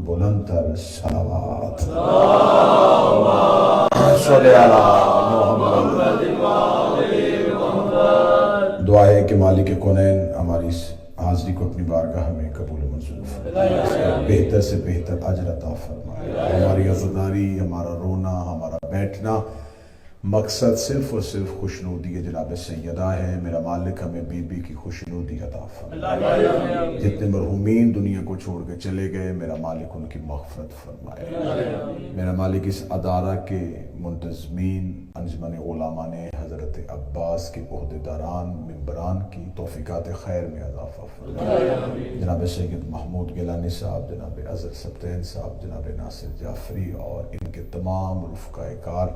بلند تر صلوات صلی محمد۔ دعا ہے کہ مالک کونین ہماری اس حاضری کو اپنی بارگاہ میں قبول و منظور فرمائے، بہتر سے بہتر اجر عطا فرمائے۔ ہماری عزاداری، ہمارا رونا، ہمارا بیٹھنا مقصد صرف اور صرف خوشنودی جناب سیدہ ہے۔ میرا مالک ہمیں بی بی کی خوشنودی عطا فرمائے۔ جتنے مرحومین دنیا کو چھوڑ کے چلے گئے، میرا مالک ان کی مغفرت فرمائے۔ میرا مالک اس ادارہ کے منتظمین، انجمن علماء نے، حضرت عباس کے عہدیداران، ممبران کی توفیقات خیر میں اضافہ فرمائے۔ جناب سید محمود گیلانی صاحب، جناب اظہر سبتین صاحب، جناب ناصر جعفری اور ان کے تمام رفقاء کار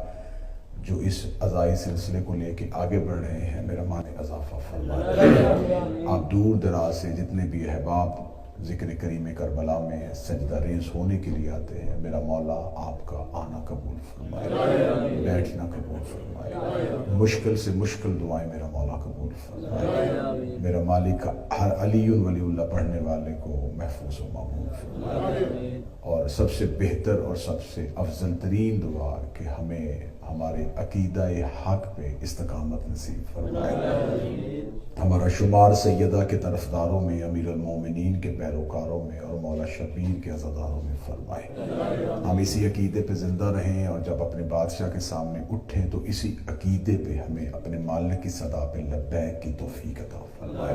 جو اس عزائی سلسلے کو لے کے آگے بڑھ رہے ہیں، میرا مالک اضافہ فرمائے۔ آپ دور دراز سے جتنے بھی احباب ذکر کریم کربلا میں سجدہ ریز ہونے کے لیے آتے ہیں، میرا مولا آپ کا آنا قبول فرمائے، بیٹھنا قبول فرمائے، مشکل سے مشکل دعائیں میرا مولا قبول فرمائے۔ میرا مالک ہر علی ولی اللہ پڑھنے والے کو محفوظ و معمول فرمائے، اور سب سے بہتر اور سب سے افضل ترین دعا کہ ہمیں ہمارے عقیدہ حق پہ استقامت نصیب فرمائے، ہمارا شمار سیدہ کے طرفداروں میں، امیر المومنین کے پیروکاروں میں اور مولا شبیر کے عزاداروں میں فرمائے۔ ہم اسی عقیدے پہ زندہ رہیں اور جب اپنے بادشاہ کے سامنے اٹھیں تو اسی عقیدے پہ ہمیں اپنے مالک کی صدا پہ لبیک کی توفیق عطا فرمائے،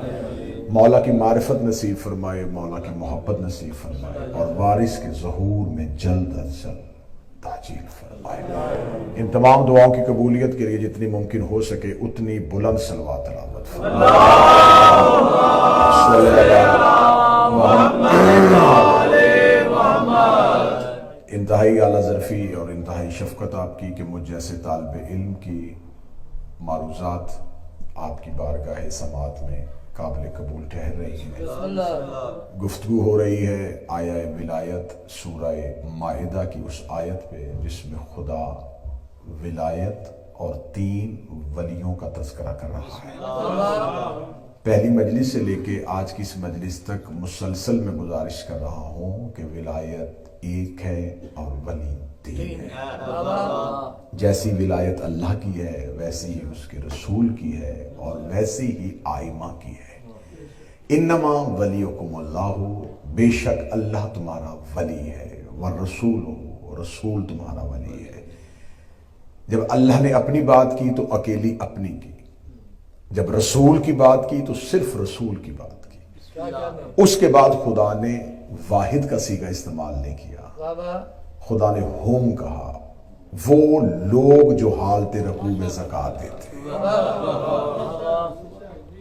مولا کی معرفت نصیب فرمائے، مولا کی محبت نصیب فرمائے، اور وارث کے ظہور میں جلد از جلد تاجیل فرمائے۔ ان تمام دعاؤں کی قبولیت کے لیے جتنی ممکن ہو سکے اتنی بلند صلوات تلاوت فرمائے۔ انتہائی اعلیٰ ظرفی اور انتہائی شفقت آپ کی کہ مجھ جیسے طالب علم کی معروضات آپ کی بارگاہ سماعت میں قابل قبول ٹھہر رہی ہیں۔ گفتگو ہو رہی ہے آیہ ولایت سورہ مائدہ کی اس آیت پہ جس میں خدا ولایت اور 3 ولیوں کا تذکرہ کر رہا ہے۔ پہلی مجلس سے لے کے آج کی اس مجلس تک مسلسل میں گزارش کر رہا ہوں کہ ولایت ایک ہے اور ولی 3 ہے۔ جیسی ولایت اللہ کی ہے ویسی ہی اس کے رسول کی ہے اور ویسی ہی آئمہ کی ہے۔ انما ولیکم اللہ، بے شک اللہ تمہارا ولی ہے، والرسول، رسول تمہارا ولی ہے۔ جب اللہ نے اپنی بات کی تو اکیلی اپنی کی، جب رسول کی بات کی تو صرف رسول کی بات کی، اس کے بعد خدا نے واحد کا صیغہ استعمال نہیں کیا، خدا نے ہم کہا، وہ لوگ جو حالت رکوع میں زکوٰۃ دیتے ہیں۔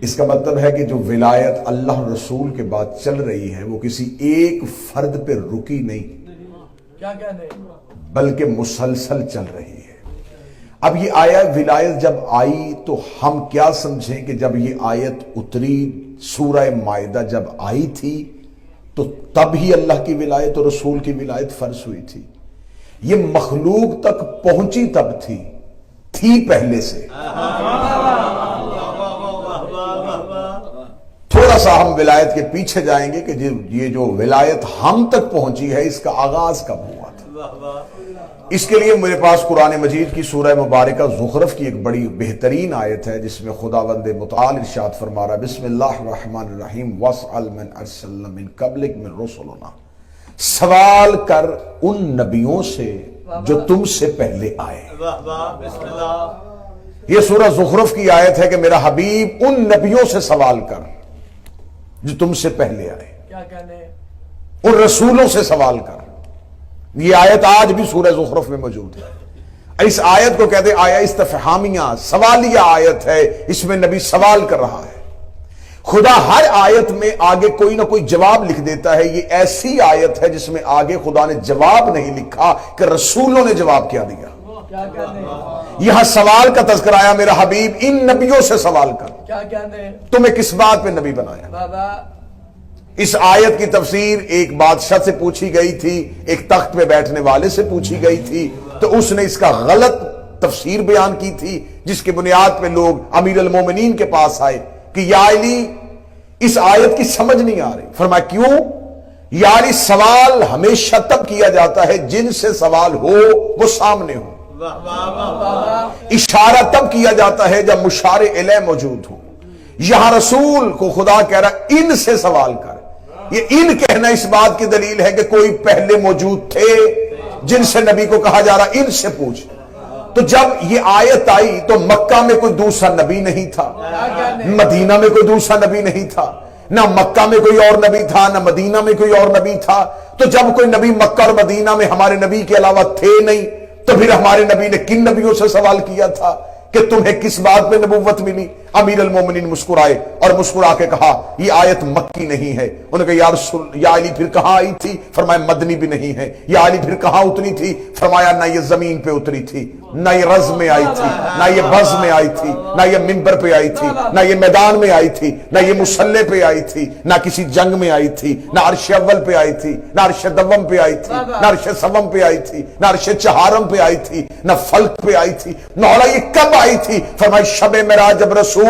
اس کا مطلب ہے کہ جو ولایت اللہ رسول کے بعد چل رہی ہے وہ کسی ایک فرد پہ رکی نہیں بلکہ مسلسل چل رہی ہے۔ اب یہ آیت ولایت جب آئی تو ہم کیا سمجھیں کہ جب یہ آیت اتری، سورہ مائدہ جب آئی تھی تو تب ہی اللہ کی ولایت اور رسول کی ولایت فرض ہوئی تھی؟ یہ مخلوق تک پہنچی تب تھی پہلے سے۔ تھوڑا سا ہم ولایت کے پیچھے جائیں گے کہ یہ جو ولایت ہم تک پہنچی ہے اس کا آغاز کب ہوا تھا۔ اس کے لیے میرے پاس قرآن مجید کی سورہ مبارکہ زخرف کی ایک بڑی بہترین آیت ہے جس میں خداوند متعال ارشاد فرما رہا ہے، بسم اللہ الرحمن الرحیم، وَاسْأَلْ مَنْ أَرْسَلْنَا مِنْ قَبْلِكَ مِنْ رُسُلِنَا، سوال کر ان نبیوں سے جو تم سے پہلے آئے۔ یہ سورہ زخرف کی آیت ہے کہ میرا حبیب ان نبیوں سے سوال کر جو تم سے پہلے آئے، ان رسولوں سے سوال کر۔ یہ آیت آج بھی سورہ زخرف میں موجود ہے۔ اس آیت کو کہتے ہیں آیہ استفہامیہ، سوالیہ آیت ہے، اس میں نبی سوال کر رہا ہے۔ خدا ہر آیت میں آگے کوئی نہ کوئی جواب لکھ دیتا ہے، یہ ایسی آیت ہے جس میں آگے خدا نے جواب نہیں لکھا کہ رسولوں نے جواب کیا دیا۔ یہاں سوال کا تذکرہ آیا، میرا حبیب ان نبیوں سے سوال کر، تمہیں کس بات پہ نبی بنایا۔ اس آیت کی تفسیر ایک بادشاہ سے پوچھی گئی تھی، ایک تخت پہ بیٹھنے والے سے پوچھی گئی تھی، تو اس نے اس کا غلط تفسیر بیان کی تھی جس کے بنیاد پہ لوگ امیر المومنین کے پاس آئے کہ یا علی اس آیت کی سمجھ نہیں آ رہی۔ فرمایا کیوں؟ یعنی سوال ہمیشہ تب کیا جاتا ہے جن سے سوال ہو وہ سامنے ہو، اشارہ تب کیا جاتا ہے جب مشار الیہ موجود ہو۔ یہاں رسول کو خدا کہہ رہا ان سے سوال کر، یہ ان کہنا اس بات کی دلیل ہے کہ کوئی پہلے موجود تھے جن سے نبی کو کہا جا رہا ان سے پوچھ۔ تو جب یہ آیت آئی تو مکہ میں کوئی دوسرا نبی نہیں تھا، مدینہ میں کوئی دوسرا نبی نہیں تھا، نہ مکہ میں کوئی اور نبی تھا نہ مدینہ میں کوئی اور نبی تھا۔ تو جب کوئی نبی مکہ اور مدینہ میں ہمارے نبی کے علاوہ تھے نہیں تو پھر ہمارے نبی نے کن نبیوں سے سوال کیا تھا کہ تمہیں کس بات میں نبوت ملی؟ امیر المومنین مسکرائے اور مسکرا کے کہا یہ آیت مکی نہیں ہے۔ انہوں نے کہا یا رسول یا علی پھر کہاں آئی تھی؟ فرمایا مدنی بھی نہیں ہے۔ یا علی پھر کہاں اتری تھی؟ فرمایا نہ یہ زمین پہ اتری تھی، نہ یہ رز میں آئی تھی، نہ یہ بز میں آئی تھی، نہ یہ منبر پہ آئی تھی، نہ یہ میدان میں آئی تھی، نہ یہ مسلح پہ آئی تھی، نہ کسی جنگ میں آئی تھی، نہ عرش اول پہ آئی تھی، نہ عرش دوم پہ آئی تھی، نہ عرش سوم پہ آئی تھی، نہ عرش چہارم پہ آئی تھی، نہ فلک پہ آئی تھی۔ مولا یہ کب آئی تھی؟ فرمایا شب معراج جب رسول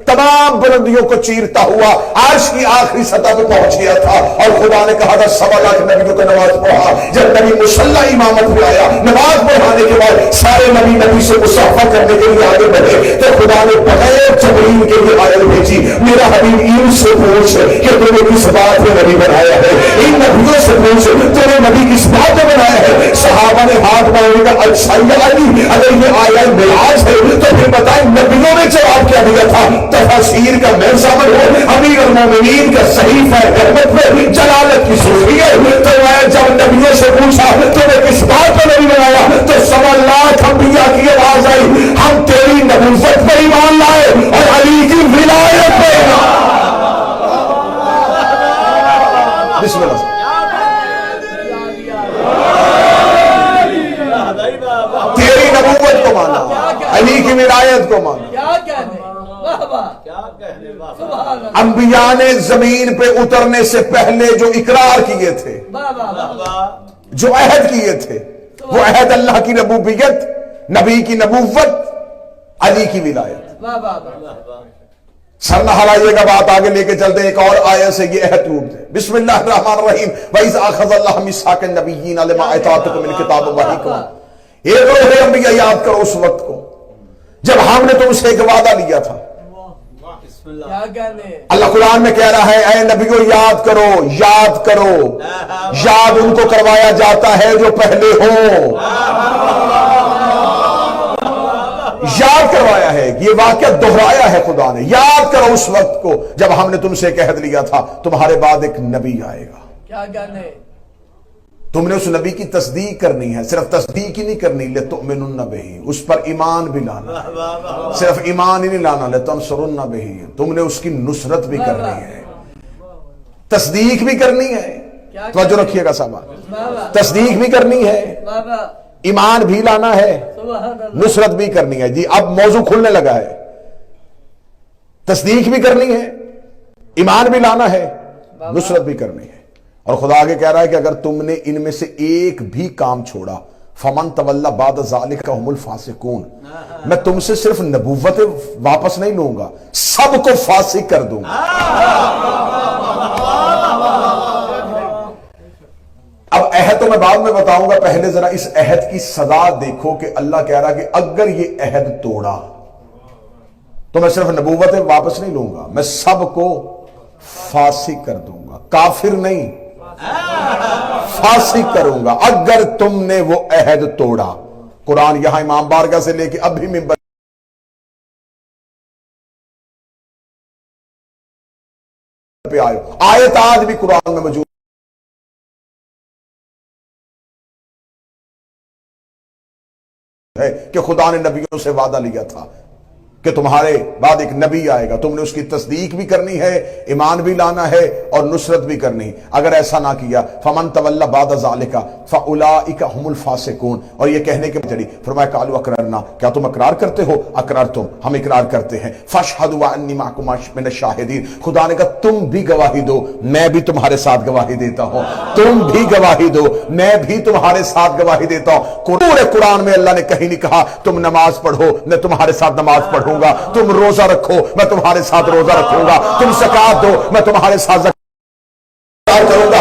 تمام بلندیوں کو چیرتا ہوا عرش کی آخری سطح پہ پہنچ گیا تھا اور خدا نے کہا تھا 1.25 لاکھ نبیوں کو نماز پڑھا۔ جب نبی مصلی امامت پہ آیا نماز پڑھانے کے بعد سارے نبی سے مصافحہ کرنے کے لیے آگے بڑھے تو خدا نے بغیر جبرائیل کے لیے آیت بھیجی، میرا حبیب ان سے پوچھ کہ تم نے کس بات میں نبی بنایا ہے، ان نبیوں سے پوچھ تم نے نبی کس بات میں بنایا ہے۔ صحابہ نے ہاتھ باندھے کا اچھا علی اگر یہ آیت معراج ہے تو پھر بتائیں نبیوں نے جواب کیا دیا تھا؟ تفاسیر کا میں ثابت ہوں، امیر المومنین کا صحیفہ رحمت میں جلالت کی صوفی ہے۔ تو جب نبیوں سے پوچھا تمہیں کس بات پر نبی بنایا تو 1.25 لاکھ انبیاء کی آواز آئی ہم تیری نبوت پر ایمان لائے اور علی کی ولایت پر ایمان۔ بسم اللہ تیری نبوت کو مانا، علی کی ولایت کو مانا۔ انبیاء نے زمین پہ اترنے سے پہلے جو اقرار کیے تھے، جو عہد کیے تھے، وہ عہد اللہ کی ربوبیت، نبی کی نبوت، علی کی ولایت۔ سر نہ ہلائیے گا، بات آگے لے کے چلتے ہیں۔ ایک اور آیت سے یہ عہد ٹوٹ دے۔ بسم اللہ الرحمن الرحیم وَإِذْ أَخَذَ اللَّهُ مِيثَاقَ النَّبِيِّينَ لَمَا آتَيْتُكُم مِّن کتاب وَحِکمۃ۔ ایک روح انبیاء یاد کرو اس وقت کو جب ہم نے تم سے ایک وعدہ لیا تھا۔ اللہ قرآن میں کہہ رہا ہے اے نبیوں یاد کرو، یاد کرو۔ یاد ان کو کروایا جاتا ہے جو پہلے ہوں، یاد کروایا ہے، یہ واقعہ دہرایا ہے خدا نے۔ یاد کرو اس وقت کو جب ہم نے تم سے ایک عہد لیا تھا تمہارے بعد ایک نبی آئے گا۔ کیا کہنے؟ تم نے اس نبی کی تصدیق کرنی ہے، صرف تصدیق ہی نہیں کرنی، لتؤمنن بہ، اس پر ایمان بھی لانا ہے، صرف ایمان ہی نہیں لانا، لتنصرن بہ، تم نے اس کی نصرت بھی کرنی ہے، تصدیق بھی کرنی ہے۔ توجہ رکھیے گا صاحب، تصدیق بھی کرنی ہے، ایمان بھی لانا ہے، نصرت بھی کرنی ہے۔ جی اب موضوع کھلنے لگا ہے، تصدیق بھی کرنی ہے، ایمان بھی لانا ہے، نصرت بھی کرنی ہے۔ اور خدا آگے کہہ رہا ہے کہ اگر تم نے ان میں سے ایک بھی کام چھوڑا فمن تولی بعد ذلک هم الفاسقون، میں تم سے صرف نبوت واپس نہیں لوں گا، سب کو فاسق کر دوں گا۔ اب عہد تو میں بعد میں بتاؤں گا، پہلے ذرا اس عہد کی صدا دیکھو کہ اللہ کہہ رہا کہ اگر یہ عہد توڑا تو میں صرف نبوت واپس نہیں لوں گا، میں سب کو فاسق کر دوں گا، کافر نہیں، فاسق کروں گا اگر تم نے وہ عہد توڑا۔ قرآن یہاں امام بارگاہ سے لے کے اب بھی منبر پہ آئے، آیت آج بھی قرآن میں موجود ہے کہ خدا نے نبیوں سے وعدہ لیا تھا کہ تمہارے بعد ایک نبی آئے گا، تم نے اس کی تصدیق بھی کرنی ہے، ایمان بھی لانا ہے اور نصرت بھی کرنی۔ اگر ایسا نہ کیا فمن تولی بعد ذلک فاولئک هم الفاسقون، اور یہ کہنے کے چڑی فرمایا قالوا اقررنا، کیا تم اقرار کرتے ہو؟ اقررتم، ہم اقرار کرتے ہیں، فاشهدوا وانی معکم من الشاہدین، خدا نے کہا تم بھی گواہی دو، میں بھی تمہارے ساتھ گواہی دیتا ہوں، تم بھی گواہی دو، میں بھی تمہارے ساتھ گواہی دیتا ہوں۔ پورے قرآن میں اللہ نے کہیں نہیں کہا تم نماز پڑھو میں تمہارے ساتھ نماز پڑھوں گا، تم روزہ رکھو میں تمہارے ساتھ روزہ رکھوں گا، تم زکات دو میں تمہارے ساتھ زکات کروں گا۔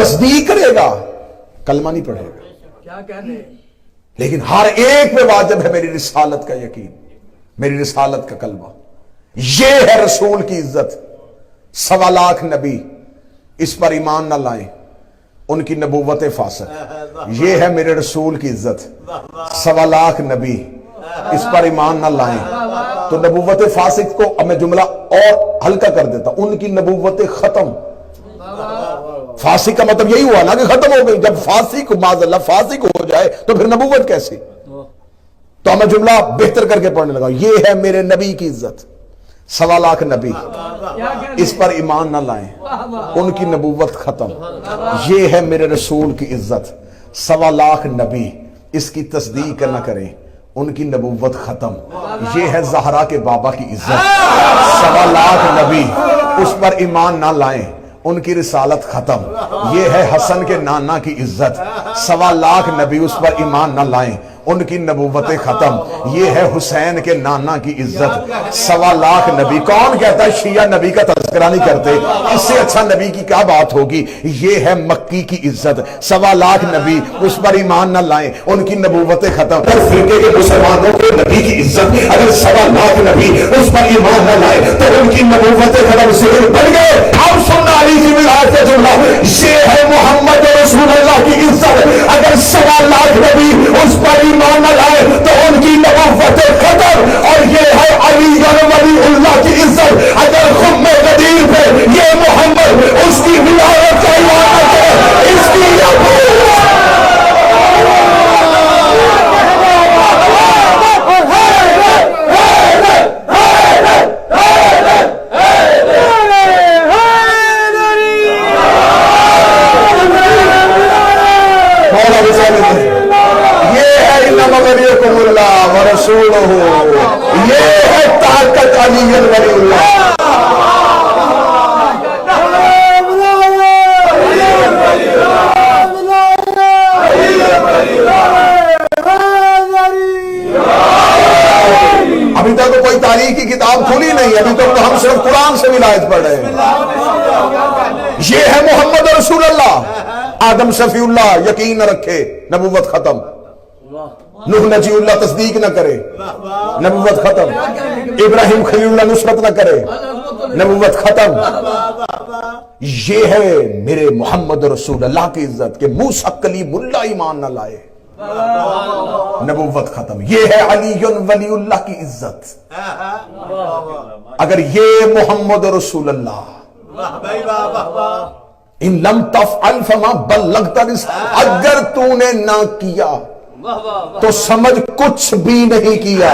تصدیق کرے گا کلمہ نہیں پڑھے گا، کیا کہنے لیکن ہر ایک پہ واجب ہے میری رسالت کا یقین، میری رسالت کا کلمہ۔ یہ ہے رسول کی عزت۔ 1.25 لاکھ نبی اس پر ایمان نہ لائیں، ان کی نبوت فاسق۔ یہ ہے میرے رسول کی عزت۔ 1.25 لاکھ نبی اس پر ایمان نہ لائیں تو نبوت فاسق کو، اب میں جملہ اور ہلکا کر دیتا، ان کی نبوت ختم۔ فاسق کا مطلب یہی ہوا نا کہ ختم ہو گئی۔ جب فاسق معاذ اللہ فاسق ہو جائے تو پھر نبوت کیسی؟ تو میں جملہ بہتر کر کے پڑھنے لگا، یہ ہے میرے نبی کی عزت۔ 1.25 لاکھ نبی اس پر ایمان نہ لائیں، ان کی نبوت ختم۔ یہ ہے میرے رسول کی عزت۔ 1.25 لاکھ نبی اس کی تصدیق نہ کریں، ان کی نبوت ختم۔ یہ ہے زہرا کے بابا کی عزت۔ 1.25 لاکھ نبی اس پر ایمان نہ لائیں، ان کی رسالت ختم۔ یہ ہے حسن کے نانا کی عزت۔ 1.25 لاکھ نبی اس پر ایمان نہ لائیں، ان کی نبوت ختم۔ یہ ہے حسین کے نانا کی عزت۔ 1.25 لاکھ نبی، کون کہتا ہے شیعہ نبی کا تذکرہ نہیں کرتے؟ اس سے اچھا نبی کی کیا بات ہوگی؟ یہ ہے مکی کی عزت۔ 1.25 لاکھ نبی اس پر ایمان نہ لائیں، ان کی نبوت ختم۔ فرقے کے مسلمانوں کے نبی کی عزت، اگر 1.25 لاکھ نبی اس پر ایمان نہ لائیں تو ان کی نبوت ختم سے بڑھ گئے۔ اب سننا علی کی ولایت کا جملہ، یہ ہے محمد رسول اللہ کی عزت۔ اگر 1.25 لاکھ نبی اس پر ایمان نہ لائے تو ان کی نبوت ختم۔ اور یہ ہے علی ولی اللہ کی عزت۔ اگر خم غدیر پہ یہ محمد اس کی ولایت کا ایمان نہ کرے، اس کی یہ ہے طاقت علی ولی اللہ۔ ابھی تک تو کوئی تاریخ کی کتاب کھلی نہیں، ابھی تک تو ہم صرف قرآن سے ولایت پڑھ رہے ہیں۔ یہ ہے محمد رسول اللہ۔ آدم شفیع اللہ یقین نہ رکھے، نبوت ختم۔ نوح نجی اللہ تصدیق نہ کرے، نبوت ختم۔ ابراہیم خلیل اللہ نصرت نہ کرے، نبوت ختم۔ یہ ہے میرے محمد رسول اللہ کی عزت کہ موسیٰ کلیم اللہ ایمان نہ لائے، نبوت ختم۔ یہ ہے علی ولی اللہ کی عزت۔ اگر یہ محمد رسول اللہ ان لم تفعل فما بلغت رسالت، اگر تو نے نہ کیا تو سمجھ کچھ بھی نہیں کیا۔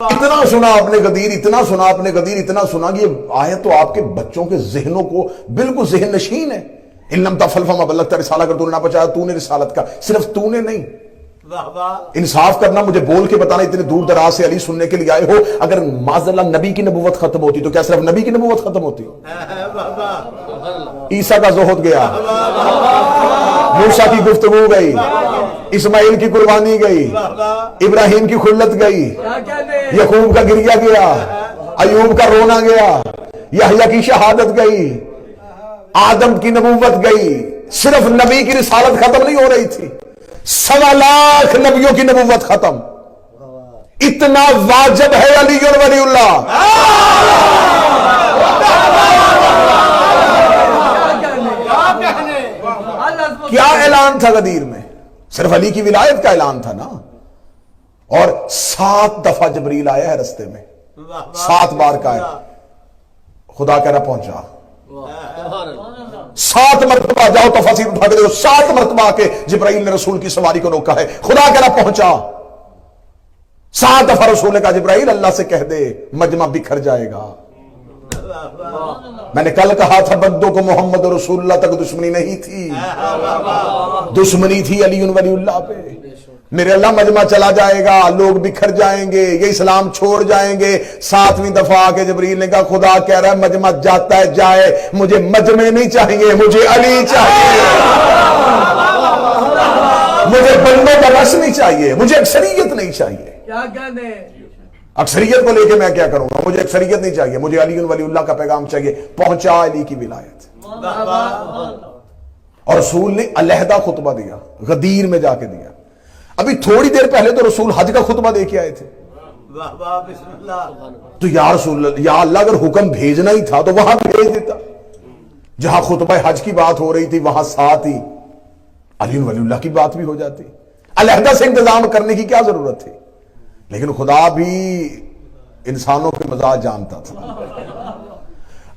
اتنا سنا آپ نے غدیر، اتنا سنا آپ نے غدیر، اتنا سنا کہ یہ آیت تو آپ کے بچوں کے ذہنوں کو بالکل ذہن نشین ہے۔ ان لم تفعل فما بلغت رسالہ، اگر تو نے نہ پہنچایا، تو نے رسالت کا، صرف تو نے نہیں۔ انصاف کرنا، مجھے بول کے بتانا، اتنے دور دراز سے علی سننے کے لیے آئے ہو، اگر معاذ اللہ نبی کی نبوت ختم ہوتی تو کیا صرف نبی کی نبوت ختم ہوتی؟ عیسیٰ کا زہد گیا، موسیٰ کی گفتگو گئی، اسماعیل کی قربانی گئی، ابراہیم کی خلت گئی، یعقوب کا گریہ گیا، ایوب کا رونا گیا، یحییٰ کی شہادت گئی، آدم کی نبوت گئی، صرف نبی کی رسالت ختم نہیں ہو رہی تھی، 1.25 لاکھ نبیوں کی نبوت ختم۔ اتنا واجب ہے علی ولی اللہ۔ کیا اعلان تھا غدیر میں؟ صرف علی کی ولایت کا اعلان تھا نا، اور 7 دفعہ جبریل آیا ہے رستے میں، 7 بار کا ہے، خدا کہہ رہا پہنچا۔ 7 مرتبہ جاؤ تفاسیر اٹھا کے دیکھو، 7 مرتبہ کے جبرائیل نے رسول کی سواری کو روکا ہے، خدا کہہ رہا پہنچا۔ 7 دفعہ رسول نے کہا جبرائیل اللہ سے کہہ دے مجمع بکھر جائے گا۔ میں نے کل کہا تھا بندوں کو محمد رسول اللہ تک دشمنی نہیں تھی، دشمنی تھی علی ولی اللہ پہ۔ میرے اللہ مجمع چلا جائے گا، لوگ بکھر جائیں گے، یہ اسلام چھوڑ جائیں گے۔ 7ویں دفعہ آ کے جبریل نے کہا خدا کہہ رہا ہے مجمع جاتا ہے جائے، مجھے مجمع نہیں چاہیے، مجھے علی چاہیے، مجھے بندوں کا رس نہیں چاہیے، مجھے اکثریت نہیں چاہیے۔ کیا کہنے اکثریت کو لے کے میں کیا کروں گا؟ مجھے اکثریت نہیں چاہیے، مجھے علی ولی اللہ کا پیغام چاہیے۔ پہنچا علی کی ولایت۔ اور رسول نے علیحدہ خطبہ دیا, غدیر میں جا کے دیا. ابھی تھوڑی دیر پہلے تو رسول حج کا خطبہ دے کے آئے تھے. تو یا رسول اللہ, یا اللہ, اگر حکم بھیجنا ہی تھا تو وہاں بھیج دیتا. جہاں خطبہ حج کی بات ہو رہی تھی وہاں ساتھ ہی علی ولی اللہ کی بات بھی ہو جاتی. علیحدہ سے انتظام کرنے کی کیا ضرورت تھی؟ لیکن خدا بھی انسانوں کے مزاج جانتا تھا.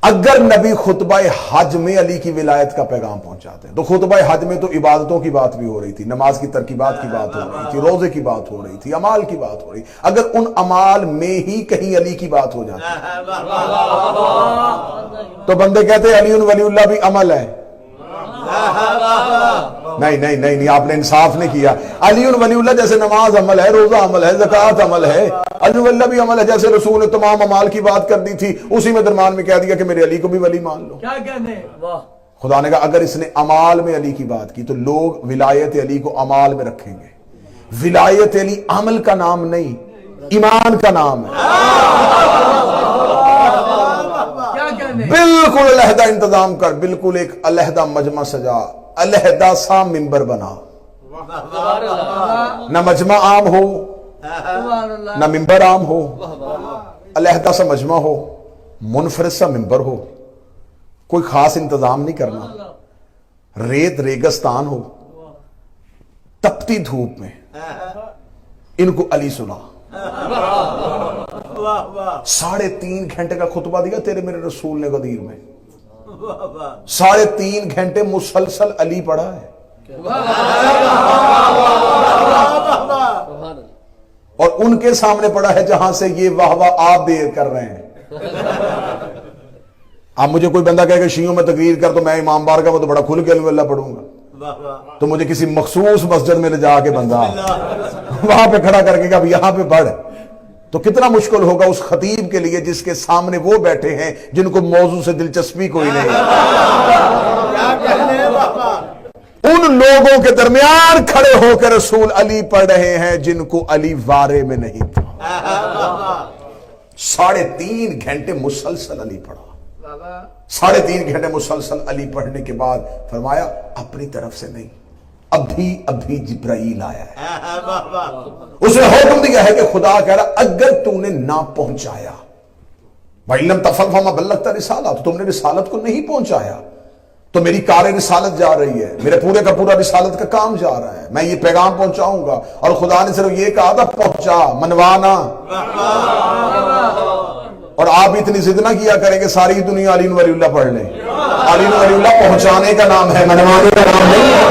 اگر نبی خطبہ حج میں علی کی ولایت کا پیغام پہنچاتے ہیں تو خطبہ حج میں تو عبادتوں کی بات بھی ہو رہی تھی, نماز کی ترکیبات کی بات ہو رہی تھی, روزے کی بات ہو رہی تھی, امال کی بات ہو رہی. اگر ان امال میں ہی کہیں علی کی بات ہو جاتی تو بندے کہتے علی ولی اللہ بھی عمل ہے. نہیں نہیں نہیں نہیں, آپ نے انصاف نہیں کیا. علی ولی اللہ جیسے نماز عمل ہے, روزہ عمل ہے, زکوٰۃ عمل ہے, علی ولی اللہ بھی عمل ہے. جیسے رسول نے تمام امال کی بات کر دی تھی, اسی میں درمیان میں کہہ دیا کہ میرے علی کو بھی ولی مان لو. کیا کہنے, واہ. خدا نے کہا اگر اس نے امال میں علی کی بات کی تو لوگ ولایت علی کو امال میں رکھیں گے. ولایت علی عمل کا نام نہیں, ایمان کا نام ہے. بالکل علیحدہ انتظام کر, بالکل ایک علیحدہ مجمع سجا, علیحدہ سا ممبر بنا. نہ مجمع عام ہو نہ ممبر عام ہو, علیحدہ سا مجمع ہو, منفرد سا ممبر ہو. کوئی خاص انتظام نہیں کرنا. ریت ریگستان ہو, تپتی دھوپ میں ان کو علی سنا. 3.5 گھنٹے کا خطبہ دیا تیرے میرے رسول نے غدیر میں. 3.5 گھنٹے مسلسل علی پڑھا ہے. اور ان کے سامنے پڑھا ہے جہاں سے یہ واہ واہ آپ بھی کر رہے ہیں. اب مجھے کوئی بندہ کہے کہ شیعوں میں تقریر کر تو میں امام بار کا وہ تو بڑا کھل کے اللہ پڑھوں گا, تو مجھے کسی مخصوص مسجد میں لے جا کے بندہ وہاں پہ کھڑا کر کے کہ اب یہاں پہ پڑھ, تو کتنا مشکل ہوگا اس خطیب کے لیے جس کے سامنے وہ بیٹھے ہیں جن کو موضوع سے دلچسپی کوئی نہیں. ان لوگوں کے درمیان کھڑے ہو کے رسول علی پڑھ رہے ہیں جن کو علی وارے میں نہیں تھا. 3.5 گھنٹے مسلسل علی پڑھا. 3.5 گھنٹے مسلسل علی پڑھنے کے بعد فرمایا اپنی طرف سے نہیں, ابھی جبرائیل آیا ہے. اس نے حکم دیا ہے کہ خدا کہہ رہا اگر تو نے نہ پہنچایا, وَإِلَّمْ تَفْعَلْ فَمَا بَلَّغْتَ رِسَالَتَهُ, تو تم نے رسالت کو نہیں پہنچایا تو میری کار رسالت جا رہی ہے, میرے پورے کا پورا رسالت کا کام جا رہا ہے. میں یہ پیغام پہنچاؤں گا, اور خدا نے صرف یہ کہا تھا پہنچا, منوانا. اور آپ اتنی ضد نہ کیا کریں کہ ساری دنیا علی ولی اللہ پڑھ لیں. علی ولی اللہ پہنچانے کا نام ہے, منوانے کا نام نہیں ہے.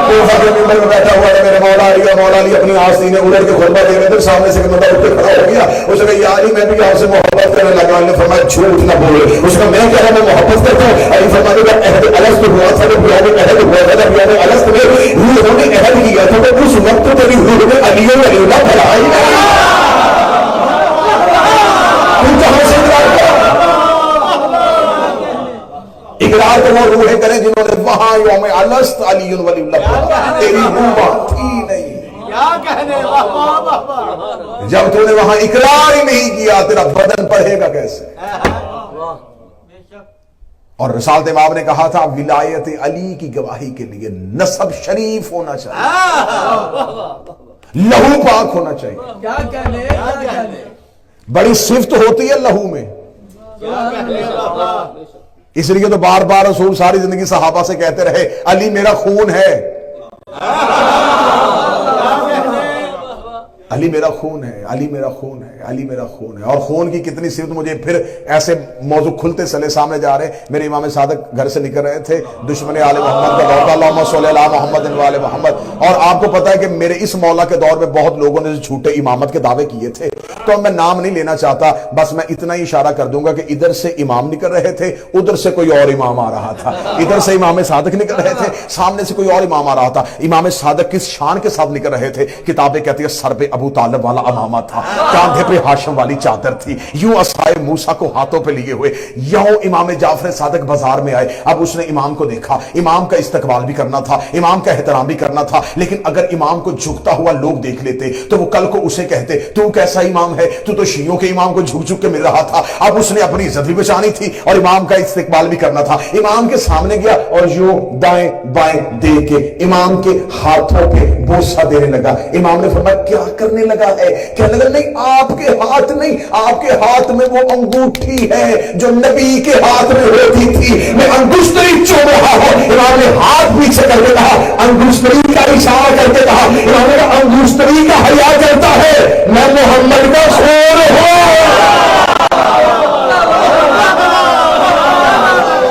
ممبر میں بیٹھا ہوا ہے میرے مولا علی, اور مولا علی اپنی آستینیں اڑ کے خطبہ دے رہے تھے, سامنے سے بندہ اٹھ کے کھڑا ہو گیا. اس نے کہا یا علی میں بھی آپ سے محبت کرنے لگا. نے فرمایا جھوٹ نہ بولے. اس نے میں کہہ رہا میں محبت کرتا ہوں. علی فرمانے کا عہد الست ہوا تھا, جب بیان عہد ہوا تھا, جب بیان الست میں روحوں نے عہد کیا تھا تو اس وقت تیری روح میں علی ولی اللہ بھلا ہی نہیں. تم کہاں سے اقرار کرو, روحیں کریں جنہوں نے وہاں یوم الست علی ولی اللہ پڑھا, تیری روح تھی نہیں. جب تو نے وہاں اقرار ہی نہیں کیا تیرا بدن پڑھے گا کیسے. اور رسالت امام نے کہا تھا ولایت علی کی گواہی کے لیے نسب شریف ہونا چاہیے, لہو پاک ہونا چاہیے. کیا کہنے, بڑی صفت ہوتی ہے لہو میں. اس لیے تو بار بار رسول ساری زندگی صحابہ سے کہتے رہے علی میرا خون ہے, علی میرا خون ہے, علی میرا خون ہے, علی میرا خون ہے. اور خون کی کتنی صفت, مجھے پھر ایسے موضوع کھلتے چلے سامنے جا رہے. میرے امام صادق گھر سے نکل رہے تھے, دشمن آل محمد کا دور, اللہم صلی علی محمد و آل محمد. اور آپ کو پتا ہے کہ میرے اس مولا کے دور میں بہت لوگوں نے جھوٹے امامت کے دعوے کیے تھے, تو میں نام نہیں لینا چاہتا, بس میں اتنا ہی اشارہ کر دوں گا کہ ادھر سے امام نکل رہے تھے, ادھر سے کوئی اور امام آ رہا تھا. ادھر سے امام صادق نکل رہے تھے, سامنے سے کوئی اور امام آ رہا تھا. امام صادق کس شان کے ساتھ نکل رہے تھے, کتابیں کہتی ہے سر پہ ابو طالب والا امامہ تھا, کاندھے پہ ہاشم والی چادر تھی, یوں عصائے موسیٰ کو ہاتھوں پہ لیے ہوئے یوں امام جعفر صادق بازار میں آئے. اب اس نے امام کو دیکھا, امام کا استقبال بھی کرنا تھا, امام کا احترام بھی کرنا تھا, لیکن اگر امام کو جھکتا ہوا لوگ دیکھ لیتے تو وہ کل کو اسے کہتے تو کیسا امام ہے, تو شیعوں کے امام کو جھک جھک کے مل رہا تھا. اب اس نے اپنی عزت بھی بچانی تھی اور امام کا استقبال بھی کرنا تھا. امام کے سامنے گیا اور یوں دائیں بائیں دے کے امام کے ہاتھوں پہ بوسہ دینے لگا. امام نے فرمایا کیا کرنے لگا ہے؟ کہنے لگا نہیں آپ کے ہاتھ نہیں, آپ کے ہاتھ میں وہ انگوٹھی ہے جو نبی کے ہاتھ میں ہوتی تھی, میں انگشتری چوم رہا ہوں. امام نے ہاتھ پیچھے کر کے کہا, انگشتری کا اشارہ کر کے کہا. امام نے کہا انگشتری کا حیا کرتا ہے, میں محمد کا خور ہوں.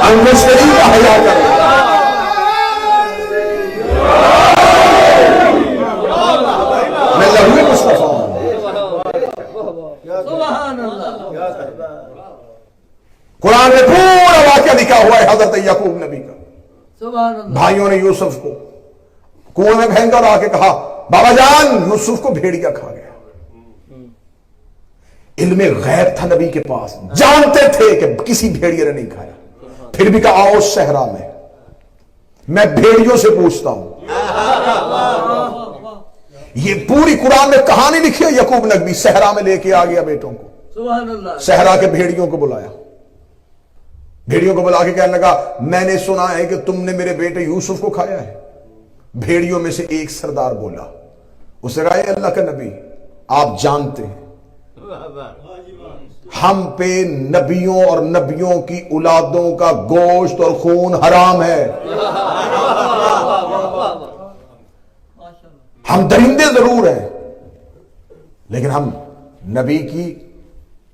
انگشتری کا حیا کرتا ہے. میں لہو مصطفیٰ ہوں. سبحان اللہ. قرآن میں پورا واقعہ لکھا ہوا ہے حضرت یعقوب نبی کا. سبحان اللہ. بھائیوں نے یوسف کو کنویں میں پھینکا اور آ کے کہا بابا جان یوسف کو بھیڑیا کھا گیا. علم غیب تھا نبی کے پاس, جانتے تھے کہ کسی بھیڑیے نے نہیں کھایا, پھر بھی کہا آؤ صحرا میں بھیڑیوں سے پوچھتا ہوں. یہ پوری قرآن میں کہانی لکھی ہے. یعقوب نبی صحرا میں لے کے آ گیا بیٹوں کو, سبحان اللہ. صحرا کے بھیڑیوں کو بلایا, بھیڑیوں کو بلا کے کہنے لگا میں نے سنا ہے کہ تم نے میرے بیٹے یوسف کو کھایا ہے. بھیڑیوں میں سے ایک سردار بولا, اس نے کہا اے اللہ کا نبی آپ جانتے ہیں ہم پہ نبیوں اور نبیوں کی اولادوں کا گوشت اور خون حرام ہے. ہم درندے ضرور ہیں لیکن ہم نبی کی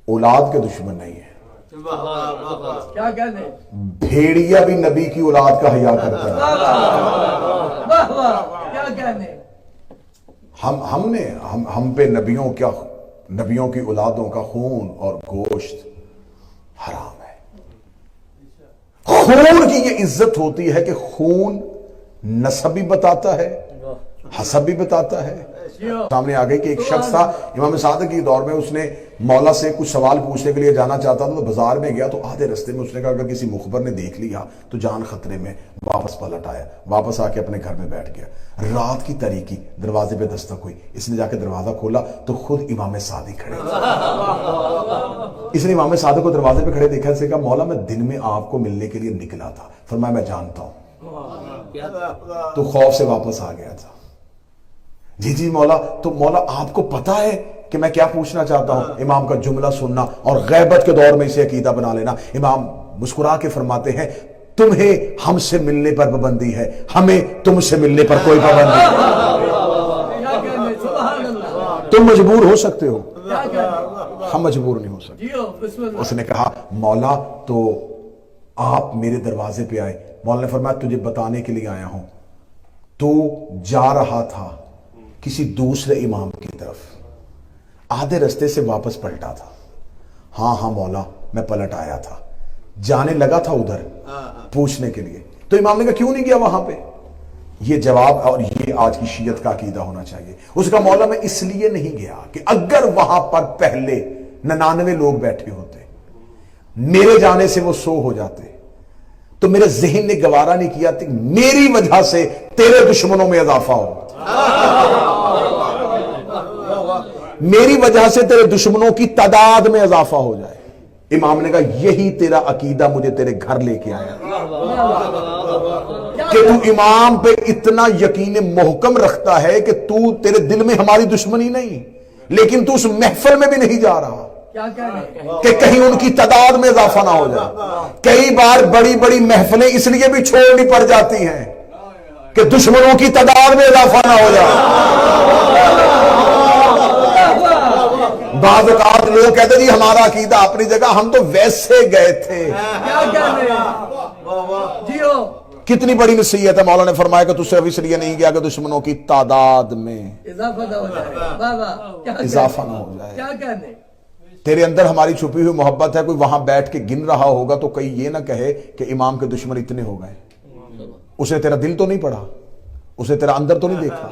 اولاد کے دشمن نہیں ہیں. کیا کہنے, بھیڑیا بھی نبی کی اولاد کا حیا کرتا ہے. واہ واہ, کیا کہنے. ہم پہ نبیوں کی اولادوں کا خون اور گوشت حرام ہے. خون کی یہ عزت ہوتی ہے کہ خون نسب بھی بتاتا ہے, حسب بھی بتاتا ہے. سامنے آ گئی کہ ایک شخص تھا امام صادق کے دور میں, اس نے مولا سے کچھ سوال پوچھنے کے لیے جانا چاہتا تھا تو بازار میں گیا, تو آدھے رستے میں اس نے کہا اگر کسی مخبر نے دیکھ لیا تو جان خطرے میں. واپس پلٹ آیا, واپس آ کے اپنے گھر میں بیٹھ گیا. رات کی تاریکی, دروازے پہ دستک ہوئی, اس نے جا کے دروازہ کھولا تو خود امام صادق کھڑے. اس نے امام صادق کو دروازے پہ کھڑے دیکھا, اسے کہا مولا میں دن میں آپ کو ملنے کے لیے نکلا تھا. فرمایا میں جانتا ہوں تو خوف سے واپس آ گیا تھا. جی مولا, تو مولا آپ کو پتا ہے کہ میں کیا پوچھنا چاہتا ہوں؟ امام کا جملہ سننا اور غیبت کے دور میں اسے عقیدہ بنا لینا. امام مسکرا کے فرماتے ہیں تمہیں ہم سے ملنے پر پابندی ہے, ہمیں تم سے ملنے پر کوئی پابندی نہیں. تم مجبور ہو سکتے ہو, ہم مجبور نہیں ہو سکتے. اس نے کہا مولا تو آپ میرے دروازے پہ آئے. مولا نے فرمایا تجھے بتانے کے لیے آیا ہوں, تو جا رہا تھا کسی دوسرے امام کی طرف, آدھے رستے سے واپس پلٹا تھا. ہاں مولا میں پلٹ آیا تھا, جانے لگا تھا ادھر پوچھنے کے لیے. تو امام نے کہا کیوں نہیں گیا وہاں پہ؟ یہ جواب اور یہ آج کی شیعت کا عقیدہ ہونا چاہیے. اس کا مولا میں اس لیے نہیں گیا کہ اگر وہاں پر پہلے 99 لوگ بیٹھے ہوتے, میرے جانے سے وہ سو ہو جاتے, تو میرے ذہن نے گوارا نہیں کیا کہ میری وجہ سے تیرے دشمنوں میں اضافہ ہو, میری وجہ سے تیرے دشمنوں کی تعداد میں اضافہ ہو جائے. امام نے کہا یہی تیرا عقیدہ مجھے تیرے گھر لے کے آیا کہ تو امام پہ اتنا یقین محکم رکھتا ہے کہ تو تیرے دل میں ہماری دشمنی نہیں, لیکن تو اس محفل میں بھی نہیں جا رہا کہ کہیں ان کی تعداد میں اضافہ نہ ہو جائے. کئی بار بڑی بڑی محفلیں اس لیے بھی چھوڑنی پڑ جاتی ہیں کہ دشمنوں کی تعداد میں اضافہ نہ ہو جائے. بعض اوقات لوگ کہتے جی ہمارا عقیدہ اپنی جگہ, ہم تو ویسے گئے تھے. کتنی بڑی نصیحت ہے. مولا نے فرمایا کہ تو صرف اس لیے نہیں گیا کہ دشمنوں کی تعداد میں اضافہ نہ ہو جائے. تیرے اندر ہماری چھپی ہوئی محبت ہے, کوئی وہاں بیٹھ کے گن رہا ہوگا تو کہیں یہ نہ کہے کہ امام کے دشمن اتنے ہو گئے. اس نے تیرا دل تو نہیں پڑھا, اسے تیرا اندر تو نہیں دیکھا؟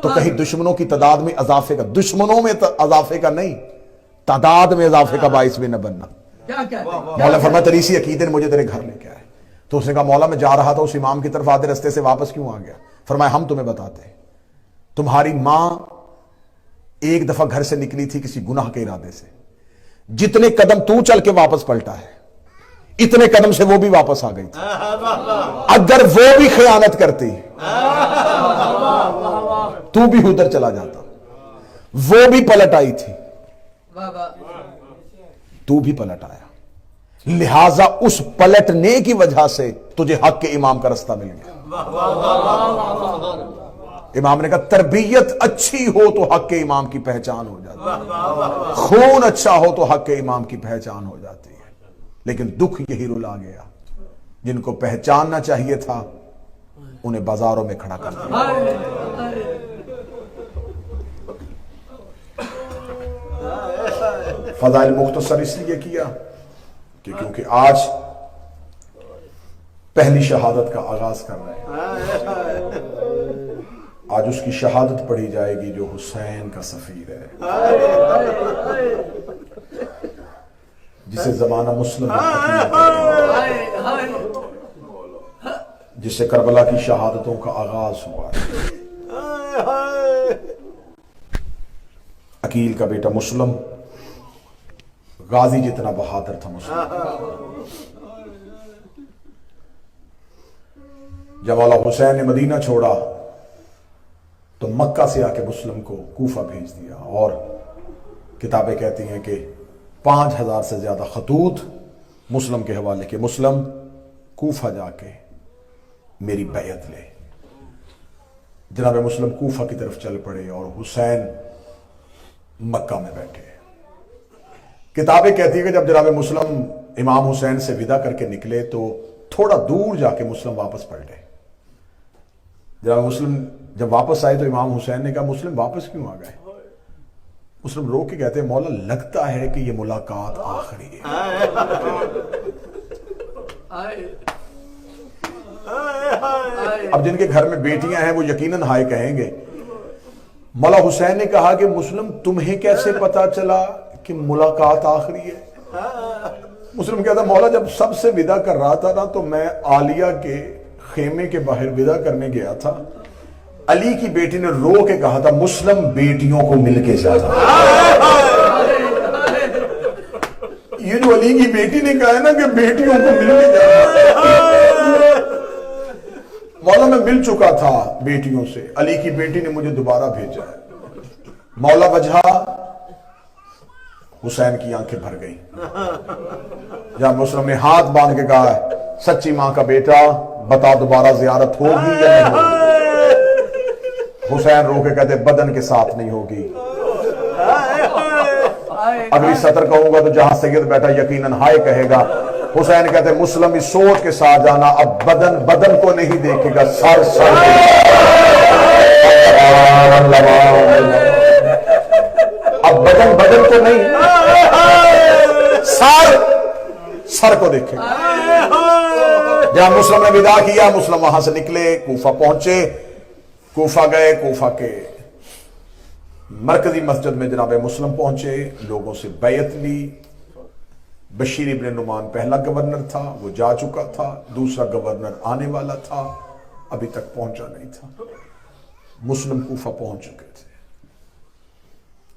تو کہیں دشمنوں کی تعداد میں اضافے کا، دشمنوں میں اضافے کا نہیں، تعداد میں اضافے کا باعث بھی نہ بننا۔ کیا کہتے ہیں؟ مولا فرمایا تیری اسی عقیدے نے مجھے تیرے گھر لے کے آئے۔ تو اس نے کہا مولا میں جا رہا تھا اس امام کی طرف، آدھے رستے سے واپس کیوں آ گیا؟ فرمایا ہم تمہیں بتاتے ہیں، تمہاری ماں ایک دفعہ گھر سے نکلی تھی کسی گناہ کے ارادے سے، جتنے قدم تو چل کے واپس پلٹا ہے اتنے قدم سے وہ بھی واپس آ گئی تھی۔ اگر وہ بھی خیانت کرتی تو بھی ادھر چلا جاتا، وہ بھی پلٹ آئی تھی بابا تو بھی پلٹ آیا، لہذا اس پلٹنے کی وجہ سے تجھے حق کے امام کا رستہ مل گیا۔ امام نے کہا تربیت اچھی ہو تو حق کے امام کی پہچان ہو جاتی ہے، خون اچھا ہو تو حق کے امام کی پہچان ہو جاتی ہے۔ لیکن دکھ یہی رلا گیا، جن کو پہچاننا چاہیے تھا انہیں بازاروں میں کھڑا کر دیا۔ فضائل مختصر اس لیے کیا کہ کیونکہ آج پہلی شہادت کا آغاز کر رہے ہیں، آج اس کی شہادت پڑھی جائے گی جو حسین کا سفیر ہے، جسے زمانہ مسلم جس سے کربلا کی شہادتوں کا آغاز ہوا ہے۔ عقیل کا بیٹا مسلم غازی جتنا بہادر تھا مسلم۔ جب مولا حسین نے مدینہ چھوڑا تو مکہ سے آ کے مسلم کو کوفہ بھیج دیا، اور کتابیں کہتی ہیں کہ 5000 سے زیادہ خطوط مسلم کے حوالے کے، مسلم کوفہ جا کے میری بیعت لے۔ جناب مسلم کوفہ کی طرف چل پڑے اور حسین مکہ میں بیٹھے۔ کتابیں کہتی ہیں کہ جب جناب مسلم امام حسین سے ودا کر کے نکلے تو تھوڑا دور جا کے مسلم واپس پلٹے۔ جناب مسلم جب واپس آئے تو امام حسین نے کہا مسلم واپس کیوں آ گئے؟ مسلم رو کے کہتے ہیں مولا لگتا ہے کہ یہ ملاقات آخری ہے۔ اب جن کے گھر میں بیٹیاں ہیں وہ یقیناً ہائے کہیں گے۔ مولا حسین نے کہا کہ مسلم تمہیں کیسے پتا چلا کہ ملاقات آخری ہے؟ مسلم کہتا مولا جب سب سے ودا کر رہا تھا نا تو میں عالیہ کے خیمے کے باہر ودا کرنے گیا تھا، علی کی بیٹی نے رو کے کہا تھا مسلم بیٹیوں کو مل کے جاتا۔ یہ جو علی کی بیٹی نے کہا ہے نا کہ بیٹیوں کو مل کے جاتا، مولا میں مل چکا تھا بیٹیوں سے، علی کی بیٹی نے مجھے دوبارہ بھیجا ہے۔ مولا وجہ حسین کی آنکھیں بھر گئی۔ جب مسلم نے ہاتھ باندھ کے کہا سچی ماں کا بیٹا بتا دوبارہ زیارت ہوگی یا نہیں ہوگی؟ حسین رو کے کہتے بدن کے ساتھ نہیں ہوگی۔ اگلی سطر کہوں گا تو جہاں سید بیٹا یقیناً ہائے کہے گا۔ حسین کہتے مسلم اس سوچ کے ساتھ جانا اب بدن بدن کو نہیں دیکھے گا، سر سر اب بدن بدن کو نہیں، سر سر کو دیکھے گا۔ جہاں مسلم نے ودا کیا مسلم وہاں سے نکلے، کوفہ پہنچے، کوفہ گئے، کوفہ کے مرکزی مسجد میں جناب مسلم پہنچے، لوگوں سے بیعت لی۔ بشیر ابن نعمان پہلا گورنر تھا، وہ جا چکا تھا، دوسرا گورنر آنے والا تھا، ابھی تک پہنچا نہیں تھا۔ مسلم کوفہ پہنچ چکے تھے۔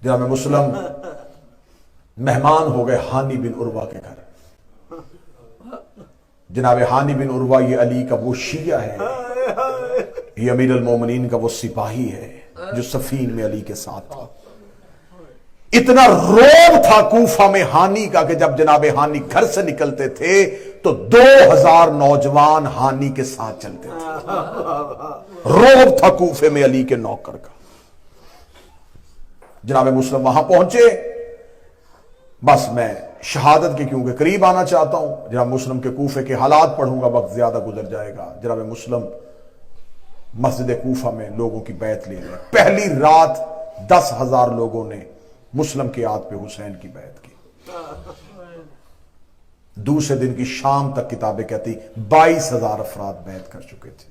جناب مسلم مہمان ہو گئے ہانی بن عروہ کے گھر۔ جناب ہانی بن عروہ یہ علی کا وہ شیعہ ہے، یہ امیر المومنین کا وہ سپاہی ہے جو سفین میں علی کے ساتھ تھا۔ اتنا روب تھا کوفہ میں ہانی کا کہ جب جناب ہانی گھر سے نکلتے تھے تو 2000 نوجوان ہانی کے ساتھ چلتے تھے۔ روب تھا کوفے میں علی کے نوکر کا۔ جناب مسلم وہاں پہنچے، بس میں شہادت کے کیونکہ قریب آنا چاہتا ہوں، جناب مسلم کے کوفے کے حالات پڑھوں گا، وقت زیادہ گزر جائے گا۔ جناب مسلم مسجد کوفہ میں لوگوں کی بیعت لے لیں۔ پہلی رات 10,000 لوگوں نے مسلم کے ہاتھ پہ حسین کی بیعت کی۔ دوسرے دن کی شام تک کتابیں کہتی 22,000 افراد بیعت کر چکے تھے۔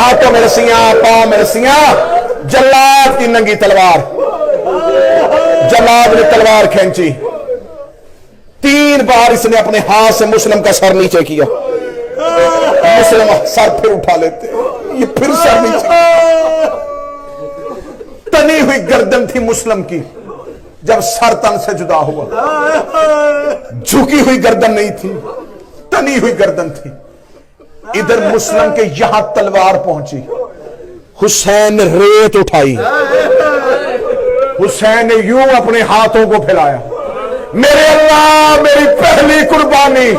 ہاتھوں میں رسیاں، پاؤں میں رسیاں، جلاد کی ننگی تلوار، جلاد نے تلوار کھینچی، 3 بار اس نے اپنے ہاتھ سے مسلم کا سر نیچے کیا، مسلم سر پھر اٹھا لیتے، یہ پھر سر نیچے، تنی ہوئی گردن تھی مسلم کی، جب سر تن سے جدا ہوا، جھکی ہوئی گردن نہیں تھی، تنی ہوئی گردن تھی۔ ادھر مسلم کے یہاں تلوار پہنچی، حسین نے ریت اٹھائی، حسین نے یوں اپنے ہاتھوں کو پھیلایا، میرے اللہ میری پہلی قربانی۔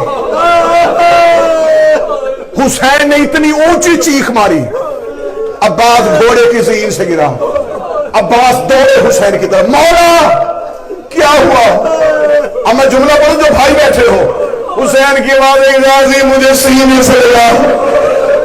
حسین نے اتنی اونچی چیخ ماری، عباس گھوڑے کی زین سے گرا، عباس دوڑے حسین کی طرف، مولا کیا ہوا؟ اب میں جملہ پڑھوں جو بھائی بیٹھے ہو، حسین کی آواز ایک غازی مجھے سینے سے لگا،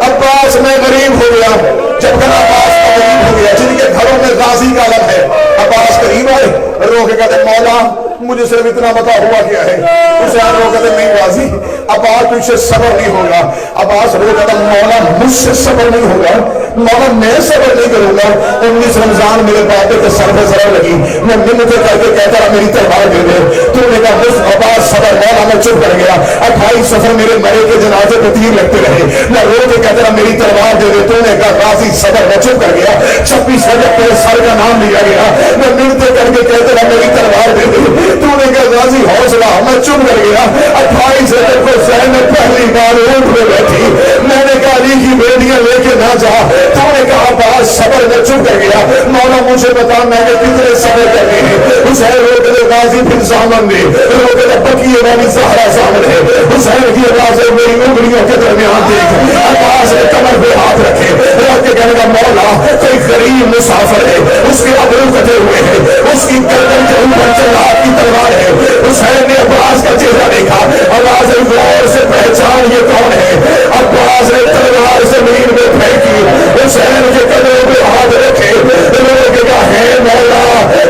عباس میں غریب ہو گیا، جب کہ عباس کا غریب ہو گیا، جن کے گھروں میں غازی کا علم ہے، عباس قریب آئے، رو کے کہتے مولا مجھے صرف اتنا بتا ہوا کیا ہے؟ حسین رو کہتے نہیں غازی، عباس تجھ سے صبر نہیں ہوگا، عباس رو کہتا مولا مجھ سے صبر نہیں ہوگا، مولا میں صبر نہیں کروں گا۔ 19 رمضان میرے بابے کے سر پہ ضرب لگی، میں منتیں کر کے کہتا رہا میری تلوار دے دے، تو نے کہا بس عباس صبر، مولا میں چپ کر گیا، 28 سفر میرے مرے کے جنازے پہ تیر لگتے رہے، میں رو کے کہتا رہا میری تلوار دے دے، تو نے کہا غازی صبر، میں چپ کر گیا، 26 رجب میرے سر کا نام لیا گیا، میں منتیں کر کے کہتا رہا میری تلوار دے دے، تو نے کہا غازی حوصلہ، میں چپ کر گیا۔ 28 رجب کو حسین نے پہلی بار اونٹ میں بیٹھی، میں نے کہا علی کی بیٹیاں لے کے نہ جا، تو نے کہا عباس صبر، میں چپ کر گیا، مولا مجھے بتا میں نے کتنے صبر کرنے ہیں؟ حسین رو کے غازی پھر سامن دے، رو کے بقیہ والی زہرا سامنے، حسین کی آواز ہے میری انگلیوں کے درمیان دیکھ، عباس نے کمر پہ ہاتھ رکھے، رو کے کہنے کا مولا کوئی غریب مسافر ہے، اس کے ابرو کٹے ہوئے ہیں، اس کی گردن کے اوپر جلاد کی تلوار ہے۔ حسین نے عباس کا چہرہ دیکھا، عباس نے غور سے پہچان یہ کون ہے، عباس نے تلوار زمین میں پھینکی، حسین کے قدموں پہ ہاتھ رکھے، رو کے کہا ہے مولا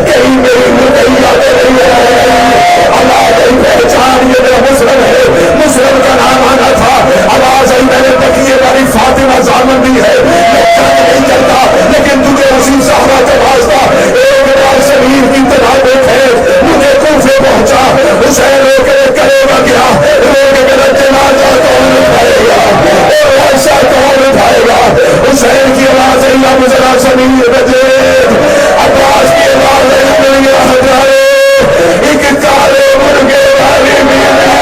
کہیں میری لڑائی یاد نہیں ہے، اللہ کہیں پہچان یہ میرا مسلم ہے، مسلم کا نام آنا تھا، آواز آئی میں نے بقیہ والی فاطمہ زامن دی ہے، میں جنگ نہیں کرتا لیکن تجھے اسی زہرا کا واسطہ ایک بار زمین کی انتہا پہ پھینک، مجھے کوفے پہنچا۔ حسین رو کے کرے گا کیا، رو کے میرا جنازہ کون اٹھائے گا، ایسا کون اٹھائے گا؟ حسین کی آواز ہے اب ذرا زمین پہ دیکھ، عباس کی آواز ہے میری ہٹائے، ایک کالے مرغے والی میرے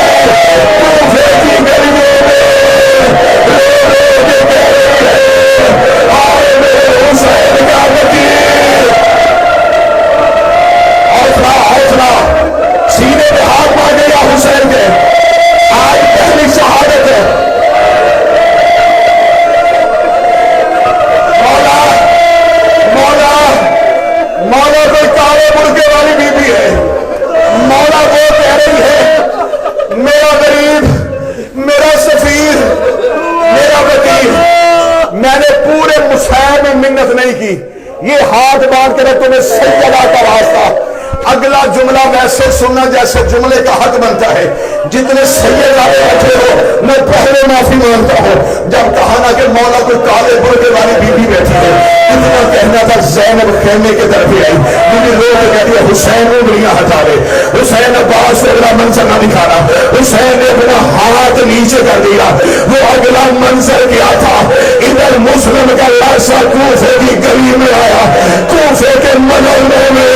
کوفے کی گلیوں میں رو رو کے کہہ رہے ہیں آئے میرے حسین کا وکیل، حوصلہ حوصلہ، سینے پہ ہاتھ مارے گا حسین کے، آج پہلی شہادت ہے۔ مولا مولا مولا کوئی کالے مرغے والی بیوی ہے، مولا وہ کہہ رہی ہے میرا غریب، میرا سفیر، میرا وکیل، میں نے پورے مسیح میں منت نہیں کی، یہ ہاتھ باندھ کے تمہیں سیدہ کا واسطہ، اگلا جملہ ویسے سننا جیسے جملے کا حق بنتا ہے، جتنے سید آئے بیٹھے ہو میں پہلے معافی مانگتا ہوں، جب کہا نا کہ مولا کوئی کالے برقے والی بیوی بیٹھی ہے، اتنا کہنا تھا زینب خیمے کے طرف آئی، مجھے لوگ کہتی ہے حسین انگلیاں ہٹا لے، حسین عباس سے اگلا منظر نہ دکھانا، حسین نے اپنا ہاتھ نیچے کر دیا، وہ اگلا منظر کیا تھا، ادھر مسلم کا لاشا کوفے کی گلی میں آیا، کوفے کے منورے میں